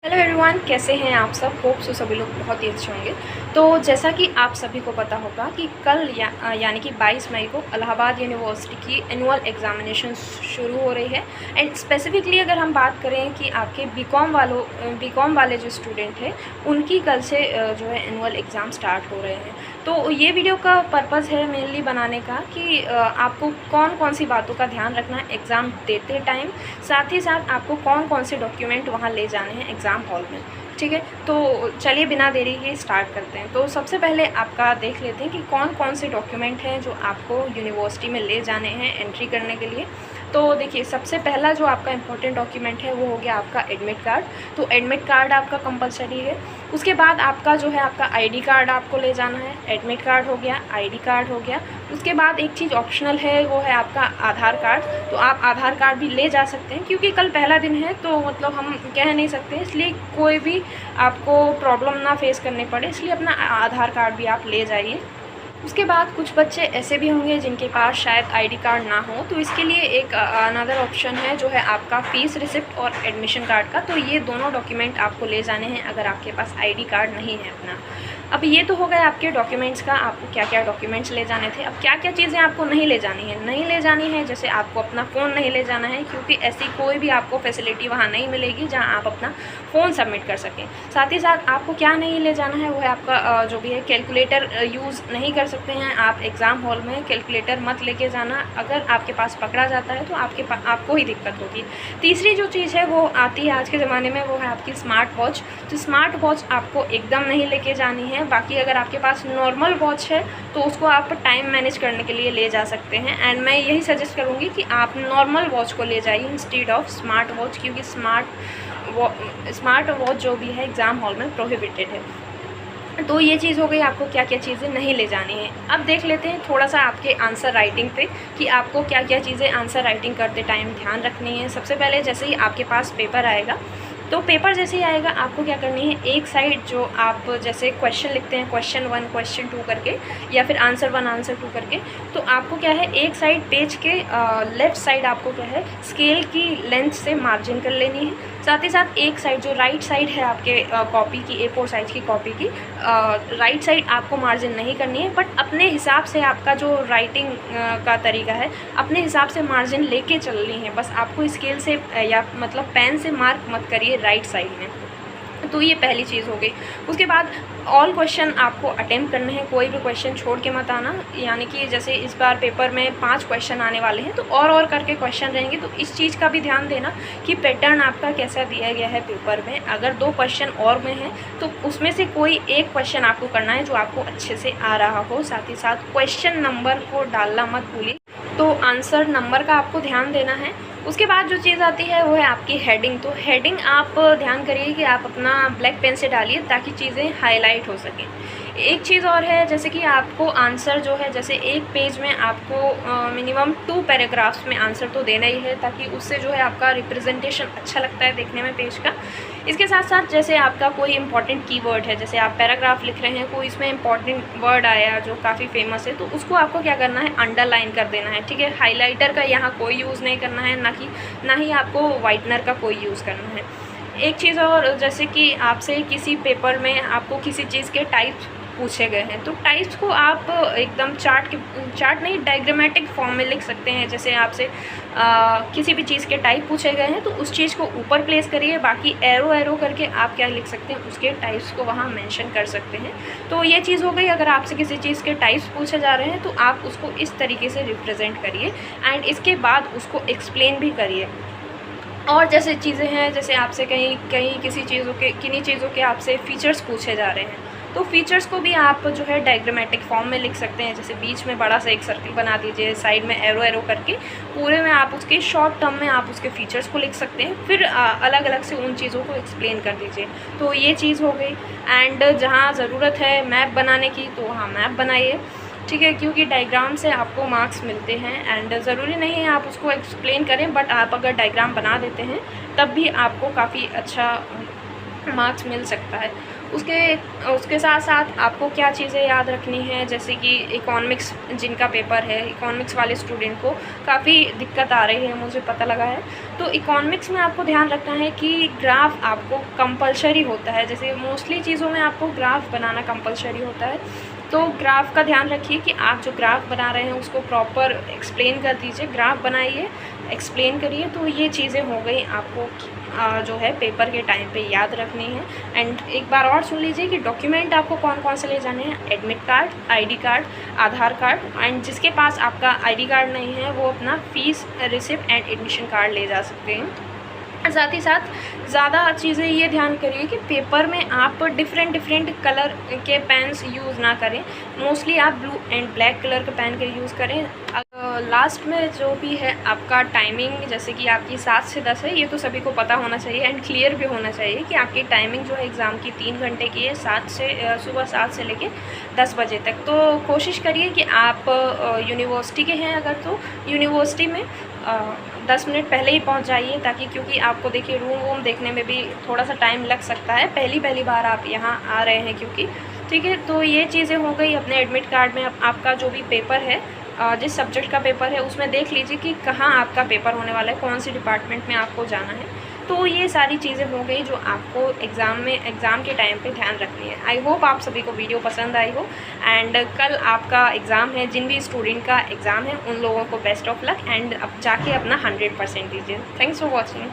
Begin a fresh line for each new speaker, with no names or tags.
Hello everyone, कैसे हैं आप सब। होप सो सभी लोग बहुत ही अच्छे होंगे। तो जैसा कि आप सभी को पता होगा कि कल यानी कि 22 मई को इलाहाबाद यूनिवर्सिटी की एनुअल एग्जामिनेशन शुरू हो रही है। एंड स्पेसिफिकली अगर हम बात करें कि आपके बीकॉम वाले जो स्टूडेंट हैं उनकी कल से जो है एनुअल एग्ज़ाम स्टार्ट हो रहे हैं। तो ये वीडियो का पर्पज़ है मेनली बनाने का कि आपको कौन कौन सी बातों का ध्यान रखना है एग्ज़ाम देते टाइम, साथ ही साथ आपको कौन कौन से डॉक्यूमेंट वहाँ ले जाने हैं एग्ज़ाम हॉल में। ठीक है, तो चलिए बिना देरी के स्टार्ट करते हैं। तो सबसे पहले आपका देख लेते हैं कि कौन कौन से डॉक्यूमेंट हैं जो आपको यूनिवर्सिटी में ले जाने हैं एंट्री करने के लिए। तो देखिए, सबसे पहला जो आपका इम्पोर्टेंट डॉक्यूमेंट है वो हो गया आपका एडमिट कार्ड। तो एडमिट कार्ड आपका कंपलसरी है। उसके बाद आपका जो है आपका आईडी कार्ड आपको ले जाना है। एडमिट कार्ड हो गया, आईडी कार्ड हो गया। उसके बाद एक चीज़ ऑप्शनल है, वो है आपका आधार कार्ड। तो आप आधार कार्ड भी ले जा सकते हैं क्योंकि कल पहला दिन है, तो मतलब हम कह नहीं सकते, इसलिए कोई भी आपको प्रॉब्लम ना फेस करनी पड़े, इसलिए अपना आधार कार्ड भी आप ले जाइए। उसके बाद कुछ बच्चे ऐसे भी होंगे जिनके पास शायद आईडी कार्ड ना हो, तो इसके लिए एक अनदर ऑप्शन है जो है आपका फ़ीस रिसिप्ट और एडमिशन कार्ड का। तो ये दोनों डॉक्यूमेंट आपको ले जाने हैं अगर आपके पास आईडी कार्ड नहीं है अपना। अब ये तो हो गए आपके डॉक्यूमेंट्स का, आपको क्या क्या डॉक्यूमेंट्स ले जाने थे। अब क्या क्या चीज़ें आपको नहीं ले जानी है, जैसे आपको अपना फ़ोन नहीं ले जाना है क्योंकि ऐसी कोई भी आपको फैसिलिटी वहाँ नहीं मिलेगी जहाँ आप अपना फ़ोन सबमिट कर सकें। साथ ही साथ आपको क्या नहीं ले जाना है वो है आपका जो भी है कैलकुलेटर यूज़ नहीं कर सकते हैं आप एग्ज़ाम हॉल में। कैलकुलेटर मत लेके जाना, अगर आपके पास पकड़ा जाता है तो आपको ही दिक्कत होगी। तीसरी जो चीज़ है वो आती है आज के ज़माने में, वो है आपकी स्मार्ट वॉच। तो स्मार्ट वॉच आपको एकदम नहीं लेके जानी है। बाकी अगर आपके पास नॉर्मल वॉच है तो उसको आप टाइम मैनेज करने के लिए ले जा सकते हैं। एंड मैं यही सजेस्ट करूँगी कि आप नॉर्मल वॉच को ले जाइए इंस्टेड ऑफ स्मार्ट वॉच, क्योंकि स्मार्ट वॉच जो भी है एग्ज़ाम हॉल में प्रोहिबिटेड है। तो ये चीज़ हो गई आपको क्या क्या चीज़ें नहीं ले जानी है। अब देख लेते हैं थोड़ा सा आपके आंसर राइटिंग पे कि आपको क्या क्या चीज़ें आंसर राइटिंग करते टाइम ध्यान रखनी है। सबसे पहले जैसे ही आपके पास पेपर आएगा, तो पेपर जैसे ही आएगा आपको क्या करनी है, एक साइड जो आप जैसे क्वेश्चन लिखते हैं क्वेश्चन 1 क्वेश्चन 2 करके, या फिर आंसर 1 आंसर 2 करके, तो आपको क्या है एक साइड पेज के लेफ़्ट साइड आपको क्या है स्केल की लेंथ से मार्जिन कर लेनी है। साथ ही साथ एक साइड जो राइट साइड है आपके कॉपी की, A4 साइज़ की कॉपी की राइट साइड आपको मार्जिन नहीं करनी है, बट अपने हिसाब से आपका जो राइटिंग का तरीका है अपने हिसाब से मार्जिन लेके चलनी है। बस आपको स्केल से या मतलब पेन से मार्क मत करिए राइट साइड में। तो ये पहली चीज़ हो गई। उसके बाद ऑल क्वेश्चन आपको अटेम्प्ट करने हैं, कोई भी क्वेश्चन छोड़ के मत आना। यानी कि जैसे इस बार पेपर में 5 क्वेश्चन आने वाले हैं, तो और करके क्वेश्चन रहेंगे, तो इस चीज़ का भी ध्यान देना कि पैटर्न आपका कैसा दिया गया है पेपर में। अगर 2 क्वेश्चन और में हैं तो उसमें से कोई एक क्वेश्चन आपको करना है जो आपको अच्छे से आ रहा हो। साथ ही साथ क्वेश्चन नंबर को डालना मत भूलिए, तो आंसर नंबर का आपको ध्यान देना है। उसके बाद जो चीज़ आती है वो है आपकी हेडिंग। तो हेडिंग आप ध्यान करिए कि आप अपना ब्लैक पेन से डालिए ताकि चीज़ें हाईलाइट हो सकें। एक चीज़ और है, जैसे कि आपको आंसर जो है, जैसे एक पेज में आपको मिनिमम 2 पैराग्राफ्स में आंसर तो देना ही है, ताकि उससे जो है आपका रिप्रेजेंटेशन अच्छा लगता है देखने में पेज का। इसके साथ साथ जैसे आपका कोई इंपॉर्टेंट कीवर्ड है, जैसे आप पैराग्राफ लिख रहे हैं, कोई इसमें इंपॉर्टेंट वर्ड आया जो काफ़ी फेमस है, तो उसको आपको क्या करना है, अंडरलाइन कर देना है। ठीक है, हाईलाइटर का यहाँ कोई यूज़ नहीं करना है, ना ही आपको वाइटनर का कोई यूज़ करना है। एक चीज़ और, जैसे कि आपसे किसी पेपर में आपको किसी चीज़ के टाइप्स पूछे गए हैं, तो टाइप्स को आप एकदम चार्ट नहीं डायग्रामेटिक फॉर्म में लिख सकते हैं। जैसे आपसे किसी भी चीज़ के टाइप पूछे गए हैं तो उस चीज़ को ऊपर प्लेस करिए, बाकी एरो करके आप क्या लिख सकते हैं, उसके टाइप्स को वहाँ मेंशन कर सकते हैं। तो ये चीज़ हो गई। अगर आपसे किसी चीज़ के टाइप्स पूछे जा रहे हैं तो आप उसको इस तरीके से रिप्रेजेंट करिए एंड इसके बाद उसको एक्सप्लेन भी करिए। और जैसे चीज़ें हैं, जैसे आपसे कहीं किन्हीं चीज़ों के आपसे फ़ीचर्स पूछे जा रहे हैं, तो फीचर्स को भी आप जो है डायग्रामेटिक फॉर्म में लिख सकते हैं। जैसे बीच में बड़ा सा एक सर्कल बना दीजिए, साइड में एरो करके, पूरे में आप उसके शॉर्ट टर्म में आप उसके फीचर्स को लिख सकते हैं, फिर अलग अलग से उन चीज़ों को एक्सप्लेन कर दीजिए। तो ये चीज़ हो गई। एंड जहाँ ज़रूरत है मैप बनाने की, तो वहाँ मैप बनाइए। ठीक है, क्योंकि डायग्राम से आपको मार्क्स मिलते हैं एंड ज़रूरी नहीं है आप उसको एक्सप्लेन करें, बट आप अगर डायग्राम बना देते हैं तब भी आपको काफ़ी अच्छा मार्क्स मिल सकता है। उसके साथ साथ आपको क्या चीज़ें याद रखनी है, जैसे कि इकोनॉमिक्स जिनका पेपर है, इकोनॉमिक्स वाले स्टूडेंट को काफ़ी दिक्कत आ रही है, मुझे पता लगा है। तो इकोनॉमिक्स में आपको ध्यान रखना है कि ग्राफ आपको कंपलसरी होता है, जैसे मोस्टली चीज़ों में आपको ग्राफ बनाना कंपलसरी होता है। तो ग्राफ का ध्यान रखिए कि आप जो ग्राफ बना रहे हैं उसको प्रॉपर एक्सप्लेन कर दीजिए, ग्राफ बनाइए, एक्सप्लेन करिए। तो ये चीज़ें हो गई आपको जो है पेपर के टाइम पे याद रखनी है। एंड एक बार और सुन लीजिए कि डॉक्यूमेंट आपको कौन कौन से ले जाने हैं। Admit card, ID card, Aadhaar card, and जिसके पास आपका आईडी कार्ड नहीं है वो अपना fees receipt and admission card ले जा सकते हैं। साथ ही साथ ज़्यादा चीज़ें ये ध्यान करिए कि पेपर में आप डिफरेंट कलर के पेन्स यूज़ ना करें। मोस्टली आप ब्लू एंड ब्लैक कलर के पेन के यूज़ करें। लास्ट में जो भी है आपका टाइमिंग, जैसे कि आपकी 7 से 10 है, ये तो सभी को पता होना चाहिए एंड क्लियर भी होना चाहिए कि आपकी टाइमिंग जो है एग्ज़ाम की 3 घंटे की है, सुबह 7 से लेके 10 बजे तक। तो कोशिश करिए कि आप यूनिवर्सिटी के हैं अगर, तो यूनिवर्सिटी में 10 मिनट पहले ही पहुंच जाइए, ताकि क्योंकि आपको देखिए रूम वूम देखने में भी थोड़ा सा टाइम लग सकता है, पहली बार आप यहाँ आ रहे हैं क्योंकि। ठीक है, तो ये चीज़ें हो गई। अपने एडमिट कार्ड में आपका जो भी पेपर है, जिस सब्जेक्ट का पेपर है उसमें देख लीजिए कि कहाँ आपका पेपर होने वाला है, कौन सी डिपार्टमेंट में आपको जाना है। तो ये सारी चीज़ें हो गई जो आपको एग्ज़ाम के टाइम पे ध्यान रखनी है। आई होप आप सभी को वीडियो पसंद आई हो। एंड कल आपका एग्ज़ाम है, जिन भी स्टूडेंट का एग्ज़ाम है उन लोगों को बेस्ट ऑफ लक, एंड अब जाके अपना 100% दीजिए। Thanks for watching.